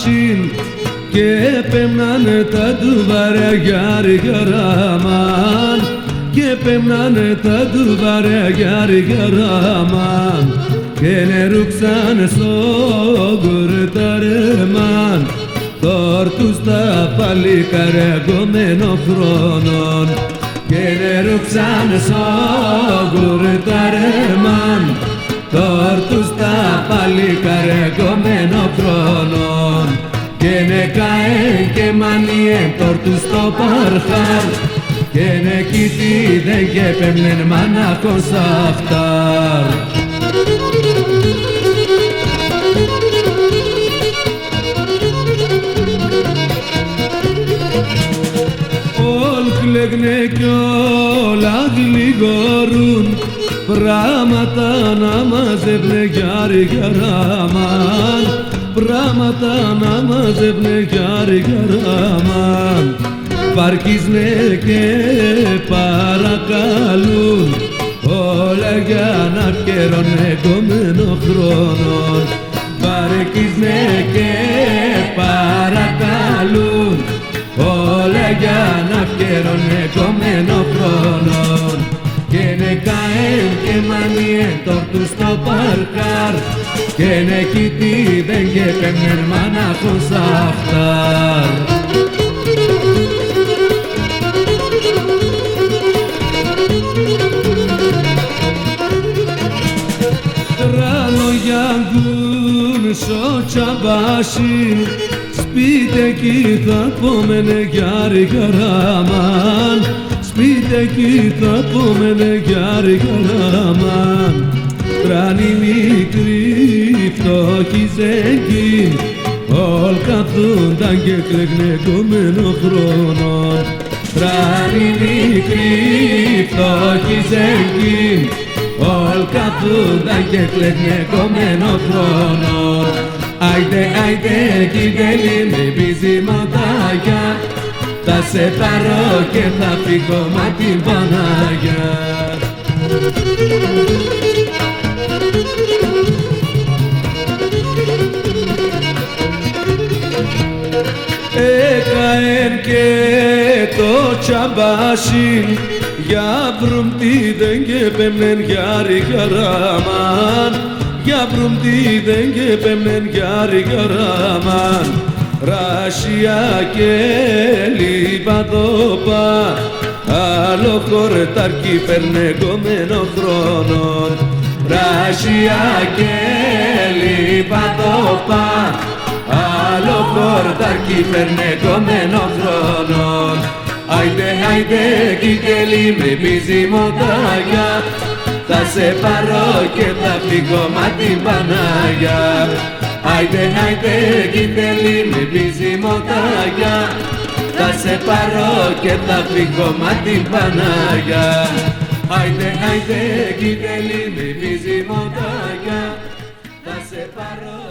μπάσιν και πέμνανε τα του βαραγιάριγαραμάν και πέμνανε τα του βαραγιάριγαραμάν και νερούξανε στο γκουρταρεμάν τόρτους τα παλικάρια γκωμένο χρόνων και νερούξανε στο γκουρταρεμάν τόρτους τα παλικάρια γκωμένο χρόνων και νεκαέν και μανιέν τόρτους στο παρχάρ και νεκητή δεν γέπεμνεν μανάκον σαχτάρ. Όλ κλαίγνε κι όλα γλυγορούν πράματα να μαζεύνε γιάρι-γιαραμάν πράματα να μαζεύνε γιάρι-γιαραμάν παρκίζνε και παρακαλούν όλα για να καιρώνε κομμένο χρόνων παρκίζνε και παρακαλούν όλα για να καιρώνε κομμένο χρόνων και νεκαέν και μανιέν τόρτους στο παρκάρ και νεκητή δεν γέπεμνεν μανάκον σαχτάρ. Γιαγκούν στο τσαμπάσι σπίτι εκεί θα πόμενε γιάρι-γιαραμάν σπίτι εκεί θα πόμενε γιάρι-γιαραμάν τράνοι μικροί φτώχοι ζέγγιν όλ καθούνταν και κλαίγνε κομμένο χρόνων τράνοι μικροί φτώχοι ζέγγιν όλ καθούνταν και κλαίγνε κομμένο χρόνων άιντε, άιντε, κυτέλη με μπιζηματάγια θα σε πάρω και θα φύγω μα την Πανάγια. Έκαεν και το τσαμπάσιν για βρουμπτίδεν και πέμνεν γιάρι-γιαραμάν για βρουμπτίδεν και πέμνεν γιάρι-γιαραμάν ράσια και λιβαδόπα άλλο χορτάρκι παίρνε κομμένο χρόνων ράσια και λιβαδόπα άλλο χορτάρκι παίρνε κομμένο χρόνων άιντε, άιντε, κυτέλη με μπιζηματάγια θα σε πάρω και θα φύγω μα την Πανάγια άιντε, άιντε, κυτέλη με μπιζηματάγια θα σε πάρω και θα φύγω μα την Πανάγια άιντε, άιντε, κυτέλη με μπιζηματάγια θα σε πάρω